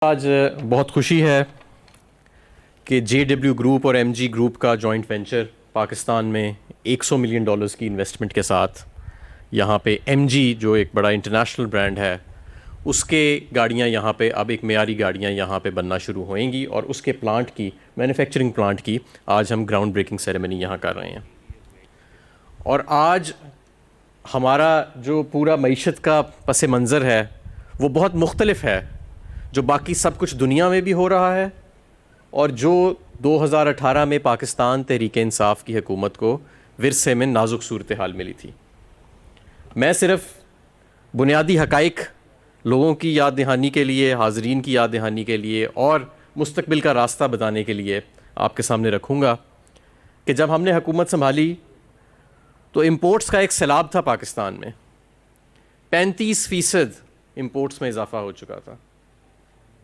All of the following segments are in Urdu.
آج بہت خوشی ہے کہ جے ڈبلیو گروپ اور ایم جی گروپ کا جوائنٹ وینچر پاکستان میں $100 ملین کی انویسٹمنٹ کے ساتھ یہاں پہ ایم جی جو ایک بڑا انٹرنیشنل برانڈ ہے اس کے گاڑیاں یہاں پہ اب ایک معیاری گاڑیاں یہاں پہ بننا شروع ہوئیں گی اور اس کے پلانٹ کی مینوفیکچرنگ پلانٹ کی آج ہم گراؤنڈ بریکنگ سیریمنی یہاں کر رہے ہیں. اور آج ہمارا جو پورا معیشت کا پس منظر ہے وہ بہت مختلف ہے جو باقی سب کچھ دنیا میں بھی ہو رہا ہے اور جو 2018 میں پاکستان تحریک انصاف کی حکومت کو ورثے میں نازک صورتحال ملی تھی. میں صرف بنیادی حقائق لوگوں کی یاد دہانی کے لیے، حاضرین کی یاد دہانی کے لیے اور مستقبل کا راستہ بتانے کے لیے آپ کے سامنے رکھوں گا کہ جب ہم نے حکومت سنبھالی تو امپورٹس کا ایک سیلاب تھا پاکستان میں. 35% امپورٹس میں اضافہ ہو چکا تھا.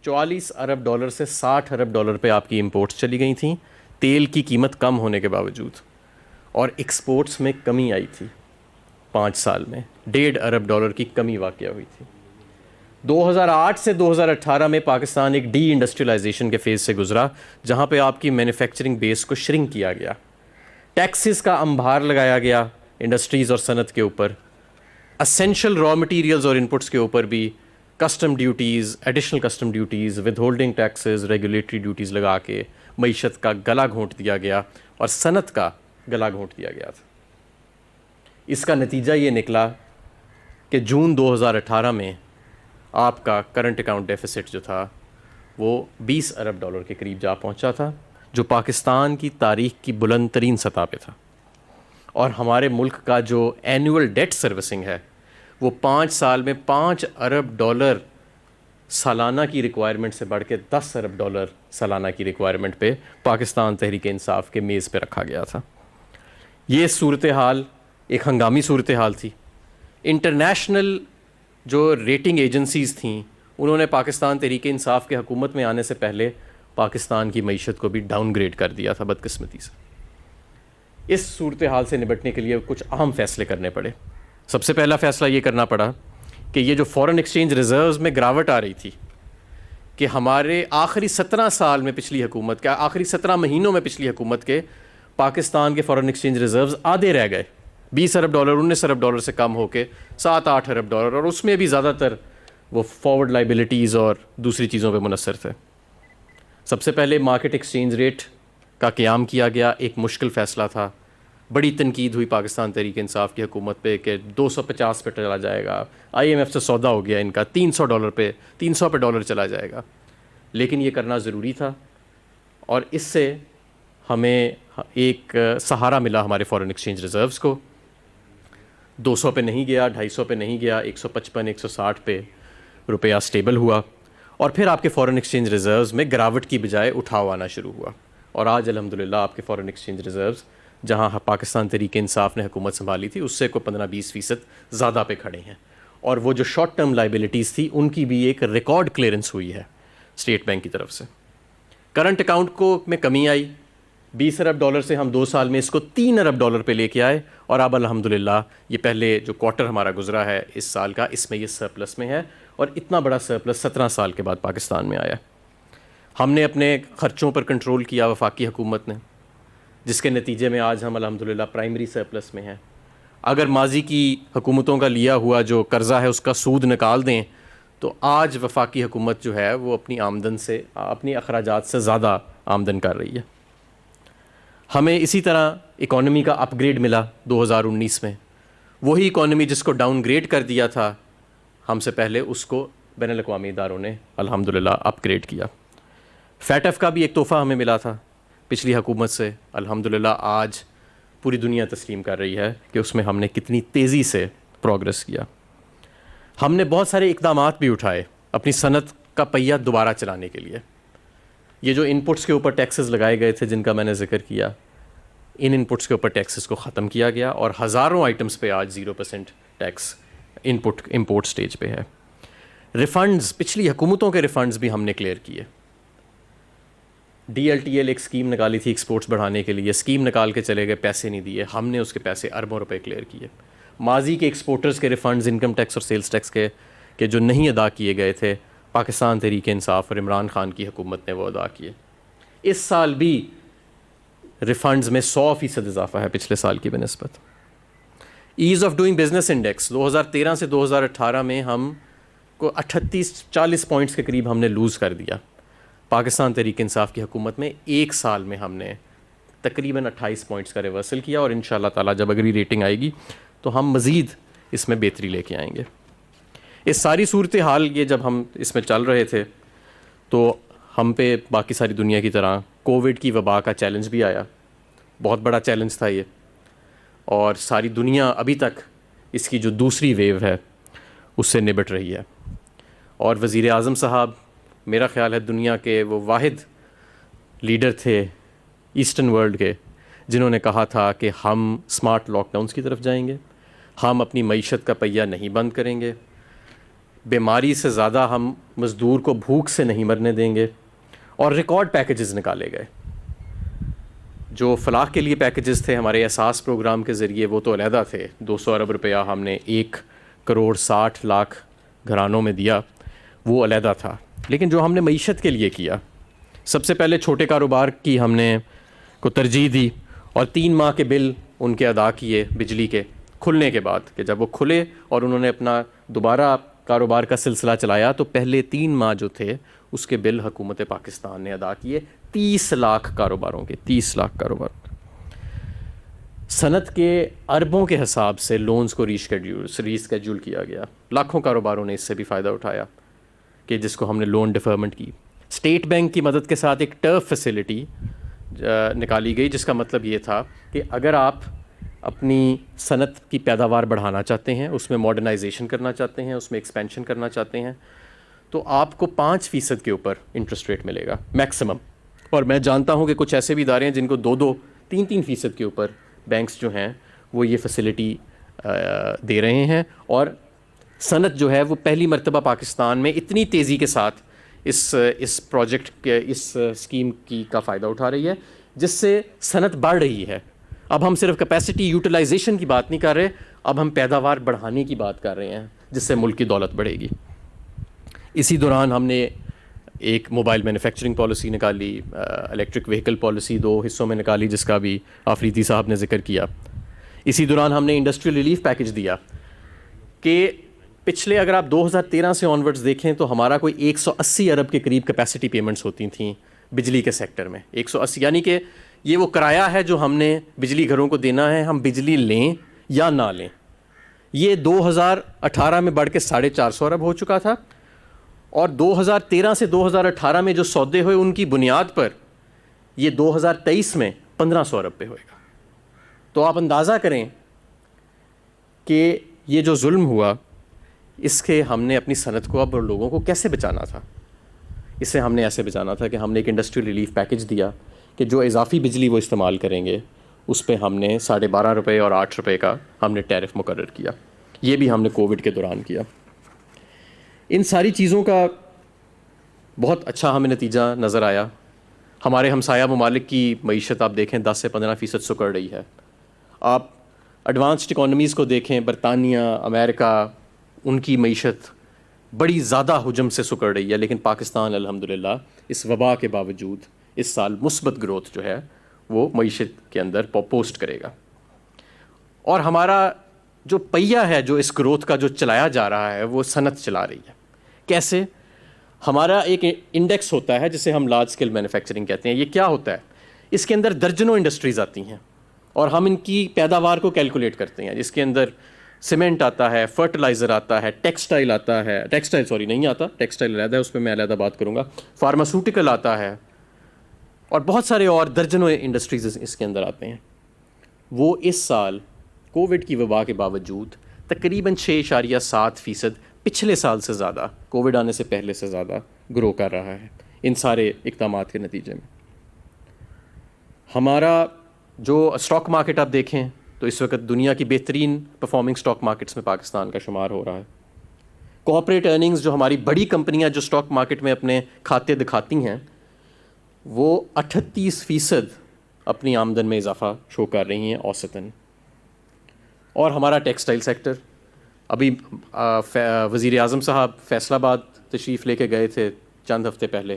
$44 ارب سے $60 ارب پہ آپ کی امپورٹس چلی گئی تھیں تیل کی قیمت کم ہونے کے باوجود، اور ایکسپورٹس میں کمی آئی تھی. 5 سال میں $1.5 ارب کی کمی واقع ہوئی تھی. 2008 سے 2018 میں پاکستان ایک ڈی انڈسٹریلائزیشن کے فیز سے گزرا جہاں پہ آپ کی مینوفیکچرنگ بیس کو شرنک کیا گیا، ٹیکسز کا انبار لگایا گیا انڈسٹریز اور صنعت کے اوپر، اسینشل را مٹیریلز اور انپٹس کے اوپر بھی custom duties, additional custom duties, with holding taxes, regulatory duties لگا کے معیشت کا گلا گھونٹ دیا گیا اور صنعت کا گلا گھونٹ دیا گیا تھا. اس کا نتیجہ یہ نکلا کہ جون 2018 میں آپ کا کرنٹ اکاؤنٹ ڈیفیسٹ جو تھا وہ $20 ارب کے قریب جا پہنچا تھا، جو پاکستان کی تاریخ کی بلند ترین سطح پہ تھا. اور ہمارے ملک کا جو اینول ڈیٹ سروسنگ ہے وہ 5 سال میں $5 ارب سالانہ کی ریکوائرمنٹ سے بڑھ کے $10 ارب سالانہ کی ریکوائرمنٹ پہ پاکستان تحریک انصاف کے میز پہ رکھا گیا تھا. یہ صورتحال ایک ہنگامی صورتحال تھی. انٹرنیشنل جو ریٹنگ ایجنسیز تھیں انہوں نے پاکستان تحریک انصاف کے حکومت میں آنے سے پہلے پاکستان کی معیشت کو بھی ڈاؤن گریڈ کر دیا تھا بدقسمتی سے. اس صورتحال سے نمٹنے کے لیے کچھ اہم فیصلے کرنے پڑے. سب سے پہلا فیصلہ یہ کرنا پڑا کہ یہ جو فورن ایکسچینج ریزروز میں گراوٹ آ رہی تھی کہ ہمارے آخری 17 سال میں پچھلی حکومت کے آخری 17 مہینوں میں پچھلی حکومت کے پاکستان کے فورن ایکسچینج ریزروز آدھے رہ گئے. $20 ارب $19 ارب سے کم ہو کے $7-8 ارب، اور اس میں بھی زیادہ تر وہ فارورڈ لائبلٹیز اور دوسری چیزوں پہ منحصر تھے. سب سے پہلے مارکیٹ ایکسچینج ریٹ کا قیام کیا گیا. ایک مشکل فیصلہ تھا، بڑی تنقید ہوئی پاکستان تحریک انصاف کی حکومت پہ کہ 250 پہ چلا جائے گا. IMF سے سودا ہو گیا ان کا $300 پہ $300 چلا جائے گا. لیکن یہ کرنا ضروری تھا اور اس سے ہمیں ایک سہارا ملا ہمارے فورن ایکسچینج ریزروز کو. 200 پہ نہیں گیا، 250 پہ نہیں گیا، 155 160 پہ روپیہ سٹیبل ہوا. اور پھر آپ کے فورن ایکسچینج ریزروز میں گراوٹ کی بجائے اٹھاؤ آنا شروع ہوا. اور آج الحمدللہ آپ کے فورن ایکسچینج ریزروز جہاں پاکستان تحریک انصاف نے حکومت سنبھالی تھی اس سے کوئی 15-20% زیادہ پہ کھڑے ہیں. اور وہ جو شارٹ ٹرم لائبلٹیز تھی ان کی بھی ایک ریکارڈ کلیئرنس ہوئی ہے اسٹیٹ بینک کی طرف سے. کرنٹ اکاؤنٹ کو میں کمی آئی. $20 ارب سے ہم 2 سال میں اس کو $3 ارب پہ لے کے آئے اور اب الحمدللہ یہ پہلے جو کوارٹر ہمارا گزرا ہے اس سال کا اس میں یہ سرپلس میں ہے. اور اتنا بڑا سرپلس 17 سال کے بعد پاکستان میں آیا. ہم نے اپنے خرچوں پر کنٹرول کیا وفاقی حکومت نے، جس کے نتیجے میں آج ہم الحمدللہ پرائمری سرپلس میں ہیں. اگر ماضی کی حکومتوں کا لیا ہوا جو قرضہ ہے اس کا سود نکال دیں تو آج وفاقی حکومت جو ہے وہ اپنی آمدن سے اپنی اخراجات سے زیادہ آمدن کر رہی ہے. ہمیں اسی طرح اکانومی کا اپ گریڈ ملا 2019 میں. وہی اکانومی جس کو ڈاؤن گریڈ کر دیا تھا ہم سے پہلے اس کو بین الاقوامی اداروں نے الحمدللہ اپ گریڈ کیا. فیٹف کا بھی ایک تحفہ ہمیں ملا تھا پچھلی حکومت سے. الحمدللہ آج پوری دنیا تسلیم کر رہی ہے کہ اس میں ہم نے کتنی تیزی سے پروگرس کیا. ہم نے بہت سارے اقدامات بھی اٹھائے اپنی صنعت کا پہیہ دوبارہ چلانے کے لیے. یہ جو انپٹس کے اوپر ٹیکسز لگائے گئے تھے جن کا میں نے ذکر کیا، ان انپٹس کے اوپر ٹیکسز کو ختم کیا گیا اور ہزاروں آئٹمس پہ آج 0% ٹیکس امپورٹ سٹیج پہ ہے. ریفنڈز، پچھلی حکومتوں کے ریفنڈز بھی ہم نے کلیئر کیے. DLTL ایک اسکیم نکالی تھی ایکسپورٹس بڑھانے کے لیے، اسکیم نکال کے چلے گئے، پیسے نہیں دیے. ہم نے اس کے پیسے اربوں روپے کلیئر کیے. ماضی کے ایکسپورٹرز کے ریفنڈز انکم ٹیکس اور سیلز ٹیکس کے جو نہیں ادا کیے گئے تھے پاکستان تحریک انصاف اور عمران خان کی حکومت نے وہ ادا کیے. اس سال بھی ریفنڈز میں 100% اضافہ ہے پچھلے سال کی بنسبت. As of doing business index 2013 سے 2018 میں ہم کو 38-40 پوائنٹس کے قریب ہم نے لوز کر دیا. پاکستان تحریک انصاف کی حکومت میں ایک سال میں ہم نے تقریباً 28 پوائنٹس کا ریورسل کیا, اور انشاءاللہ تعالیٰ جب اگلی ریٹنگ آئے گی تو ہم مزید اس میں بہتری لے کے آئیں گے. اس ساری صورتحال یہ جب ہم اس میں چل رہے تھے تو ہم پہ باقی ساری دنیا کی طرح کووڈ کی وبا کا چیلنج بھی آیا. بہت بڑا چیلنج تھا یہ, اور ساری دنیا ابھی تک اس کی جو دوسری ویو ہے اس سے نبٹ رہی ہے. اور وزیر اعظم صاحب میرا خیال ہے دنیا کے وہ واحد لیڈر تھے ایسٹرن ورلڈ کے جنہوں نے کہا تھا کہ ہم سمارٹ لاک ڈاؤنس کی طرف جائیں گے, ہم اپنی معیشت کا پہیہ نہیں بند کریں گے, بیماری سے زیادہ ہم مزدور کو بھوک سے نہیں مرنے دیں گے. اور ریکارڈ پیکیجز نکالے گئے. جو فلاح کے لیے پیکیجز تھے ہمارے احساس پروگرام کے ذریعے وہ تو علیحدہ تھے. 200 ارب روپیہ ہم نے 1.60 کروڑ گھرانوں میں دیا, وہ علیحدہ تھا. لیکن جو ہم نے معیشت کے لیے کیا, سب سے پہلے چھوٹے کاروبار کی ہم نے کو ترجیح دی, اور 3 ماہ کے بل ان کے ادا کیے بجلی کے کھلنے کے بعد, کہ جب وہ کھلے اور انہوں نے اپنا دوبارہ کاروبار کا سلسلہ چلایا تو پہلے 3 ماہ جو تھے اس کے بل حکومت پاکستان نے ادا کیے. 30 لاکھ کاروباروں کے 30 لاکھ کاروبار. صنعت کے اربوں کے حساب سے لونز کو ریسکیڈول کیا گیا. لاکھوں کاروباروں نے اس سے بھی فائدہ اٹھایا, کہ جس کو ہم نے لون ڈیفرمنٹ کی. اسٹیٹ بینک کی مدد کے ساتھ ایک ٹرف فیسلٹی نکالی گئی, جس کا مطلب یہ تھا کہ اگر آپ اپنی صنعت کی پیداوار بڑھانا چاہتے ہیں, اس میں ماڈرنائزیشن کرنا چاہتے ہیں, اس میں ایکسپینشن کرنا چاہتے ہیں, تو آپ کو 5% کے اوپر انٹرسٹ ریٹ ملے گا میکسیمم. اور میں جانتا ہوں کہ کچھ ایسے بھی ادارے ہیں جن کو 2-2, 3-3% کے اوپر بینکس جو ہیں وہ یہ فیسلٹی دے رہے ہیں. اور صنعت جو ہے وہ پہلی مرتبہ پاکستان میں اتنی تیزی کے ساتھ اس پروجیکٹ کے اس اسکیم کا فائدہ اٹھا رہی ہے, جس سے صنعت بڑھ رہی ہے. اب ہم صرف کیپیسٹی یوٹیلائزیشن کی بات نہیں کر رہے, اب ہم پیداوار بڑھانے کی بات کر رہے ہیں, جس سے ملک کی دولت بڑھے گی. اسی دوران ہم نے ایک موبائل مینوفیکچرنگ پالیسی نکالی, الیکٹرک وہیکل پالیسی 2 حصوں میں نکالی جس کا بھی آفریدی صاحب نے ذکر کیا. اسی دوران ہم نے انڈسٹریل ریلیف پیکج دیا کہ پچھلے اگر آپ 2013 سے آنورڈز دیکھیں تو ہمارا کوئی 180 ارب کے قریب کیپیسٹی پیمنٹس ہوتی تھیں بجلی کے سیکٹر میں. 180 یعنی کہ یہ وہ کرایہ ہے جو ہم نے بجلی گھروں کو دینا ہے, ہم بجلی لیں یا نہ لیں. یہ 2018 میں بڑھ کے 450 ارب ہو چکا تھا, اور 2013 سے 2018 میں جو سودے ہوئے ان کی بنیاد پر یہ 2023 میں 1500 ارب پہ ہوئے گا. تو آپ اندازہ کریں کہ یہ جو ظلم ہوا اس کے ہم نے اپنی صنعت کو اب اور لوگوں کو کیسے بچانا تھا. اسے ہم نے ایسے بچانا تھا کہ ہم نے ایک انڈسٹریل ریلیف پیکج دیا کہ جو اضافی بجلی وہ استعمال کریں گے اس پہ ہم نے 12.5 روپے اور 8 روپے کا ہم نے ٹیرف مقرر کیا. یہ بھی ہم نے کووڈ کے دوران کیا. ان ساری چیزوں کا بہت اچھا ہمیں نتیجہ نظر آیا. ہمارے ہمسایہ ممالک کی معیشت آپ دیکھیں 10 سے 15% سکڑ رہی ہے. آپ ایڈوانسڈ اکانومیز کو دیکھیں, برطانیہ, امریکہ, ان کی معیشت بڑی زیادہ حجم سے سکڑ رہی ہے, لیکن پاکستان الحمدللہ اس وبا کے باوجود اس سال مثبت گروتھ جو ہے وہ معیشت کے اندر پوسٹ کرے گا. اور ہمارا جو پہیہ ہے جو اس گروتھ کا جو چلایا جا رہا ہے وہ صنعت چلا رہی ہے. کیسے؟ ہمارا ایک انڈیکس ہوتا ہے جسے ہم لارج اسکیل مینوفیکچرنگ کہتے ہیں. یہ کیا ہوتا ہے؟ اس کے اندر درجنوں انڈسٹریز آتی ہیں اور ہم ان کی پیداوار کو کیلکولیٹ کرتے ہیں, جس کے اندر سیمنٹ آتا ہے, فرٹیلائزر آتا ہے, ٹیکسٹائل آتا ہے, نہیں آتا, ٹیکسٹائل علیحدہ ہے, اس پہ میں علیحدہ بات کروں گا, فارماسوٹیکل آتا ہے, اور بہت سارے اور درجنوں انڈسٹریز اس کے اندر آتے ہیں. وہ اس سال کووڈ کی وبا کے باوجود تقریباً 6.7% پچھلے سال سے زیادہ, کووڈ آنے سے پہلے سے زیادہ گرو کر رہا ہے ان سارے اقدامات کے نتیجے میں. ہمارا جو اسٹاک مارکیٹ آپ دیکھیں تو اس وقت دنیا کی بہترین پرفارمنگ اسٹاک مارکیٹس میں پاکستان کا شمار ہو رہا ہے. کارپوریٹ ارننگز جو ہماری بڑی کمپنیاں جو اسٹاک مارکیٹ میں اپنے کھاتے دکھاتی ہیں وہ 38% اپنی آمدن میں اضافہ شو کر رہی ہیں اوسطاً. اور ہمارا ٹیکسٹائل سیکٹر, ابھی وزیر اعظم صاحب فیصل آباد تشریف لے کے گئے تھے چند ہفتے پہلے،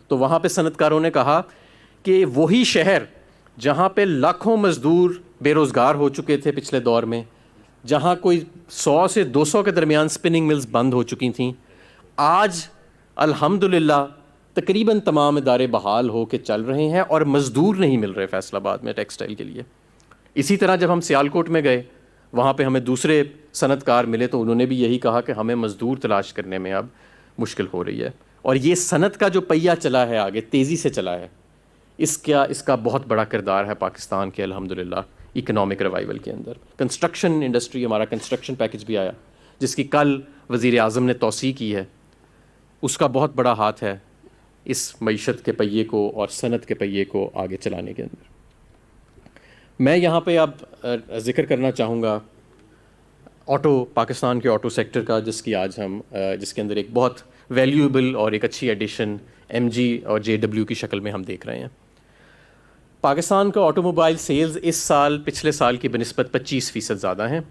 تو وہاں پہ صنعت کاروں نے کہا کہ وہی شہر جہاں پہ لاکھوں مزدور بے روزگار ہو چکے تھے پچھلے دور میں، جہاں کوئی 100 سے 200 کے درمیان اسپننگ ملز بند ہو چکی تھیں، آج الحمدللہ تقریباً تمام ادارے بحال ہو کے چل رہے ہیں اور مزدور نہیں مل رہے فیصل آباد میں ٹیکسٹائل کے لیے۔ اسی طرح جب ہم سیالکوٹ میں گئے، وہاں پہ ہمیں دوسرے صنعت کار ملے تو انہوں نے بھی یہی کہا کہ ہمیں مزدور تلاش کرنے میں اب مشکل ہو رہی ہے۔ اور یہ صنعت کا جو پہیہ چلا ہے آگے تیزی سے چلا ہے، اس کا بہت بڑا کردار ہے پاکستان کے الحمدللہ اکنامک ریوائول کے اندر۔ کنسٹرکشن انڈسٹری، ہمارا کنسٹرکشن پیکج بھی آیا جس کی کل وزیر اعظم نے توسیع کی ہے، اس کا بہت بڑا ہاتھ ہے اس معیشت کے پہیے کو اور صنعت کے پہیے کو آگے چلانے کے اندر۔ میں یہاں پہ اب ذکر کرنا چاہوں گا پاکستان کے آٹو سیکٹر کا، جس کے اندر ایک بہت ویلیوبل اور ایک اچھی ایڈیشن ایم جی اور جے ڈبلیو کی شکل میں ہم دیکھ رہے ہیں۔ پاکستان کا آٹو موبائل سیلز اس سال پچھلے سال کی بنسبت 25% زیادہ ہیں،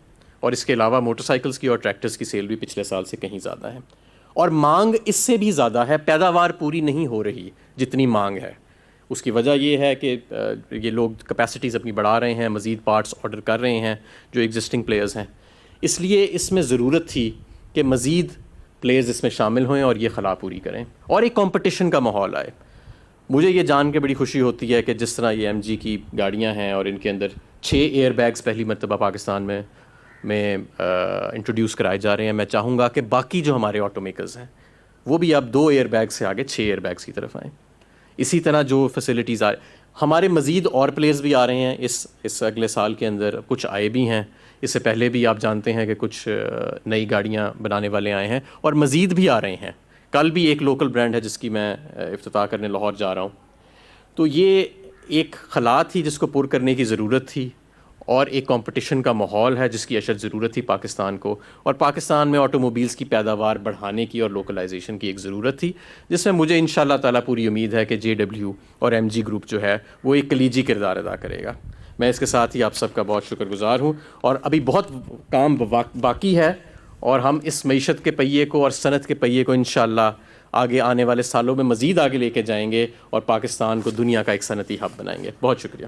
اور اس کے علاوہ موٹر سائیکلز کی اور ٹریکٹرز کی سیل بھی پچھلے سال سے کہیں زیادہ ہے، اور مانگ اس سے بھی زیادہ ہے۔ پیداوار پوری نہیں ہو رہی جتنی مانگ ہے۔ اس کی وجہ یہ ہے کہ یہ لوگ کیپیسٹیز اپنی بڑھا رہے ہیں، مزید پارٹس آرڈر کر رہے ہیں جو ایگزسٹنگ پلیئرز ہیں، اس لیے اس میں ضرورت تھی کہ مزید پلیئرز اس میں شامل ہوئیں اور یہ خلا پوری کریں اور ایک کمپٹیشن کا ماحول آئے۔ مجھے یہ جان کے بڑی خوشی ہوتی ہے کہ جس طرح یہ ایم جی کی گاڑیاں ہیں اور ان کے اندر 6 ایئر بیگز پہلی مرتبہ پاکستان میں انٹروڈیوس کرائے جا رہے ہیں۔ میں چاہوں گا کہ باقی جو ہمارے آٹو میکرز ہیں وہ بھی اب 2 ایئر بیگ سے آگے 6 ایئر بیگز کی طرف آئیں۔ اسی طرح جو فیسلٹیز ہمارے مزید اور پلیئرز بھی آ رہے ہیں اس اگلے سال کے اندر، کچھ آئے بھی ہیں، اس سے پہلے بھی آپ جانتے ہیں کہ کچھ نئی گاڑیاں بنانے والے آئے ہیں اور مزید بھی آ رہے ہیں۔ کل بھی ایک لوکل برانڈ ہے جس کی میں افتتاح کرنے لاہور جا رہا ہوں۔ تو یہ ایک خلا تھی جس کو پر کرنے کی ضرورت تھی، اور ایک کمپٹیشن کا ماحول ہے جس کی اشد ضرورت تھی پاکستان کو، اور پاکستان میں آٹو موبائلز کی پیداوار بڑھانے کی اور لوکلائزیشن کی ایک ضرورت تھی، جس میں مجھے انشاءاللہ تعالیٰ پوری امید ہے کہ جے ڈبلیو اور ایم جی گروپ جو ہے وہ ایک کلیجی کردار ادا کرے گا۔ میں اس کے ساتھ ہی آپ سب کا بہت شکر گزار ہوں، اور ابھی بہت کام باقی ہے، اور ہم اس معیشت کے پہیے کو اور صنعت کے پہیے کو انشاءاللہ آگے آنے والے سالوں میں مزید آگے لے کے جائیں گے اور پاکستان کو دنیا کا ایک صنعتی ہب بنائیں گے۔ بہت شکریہ۔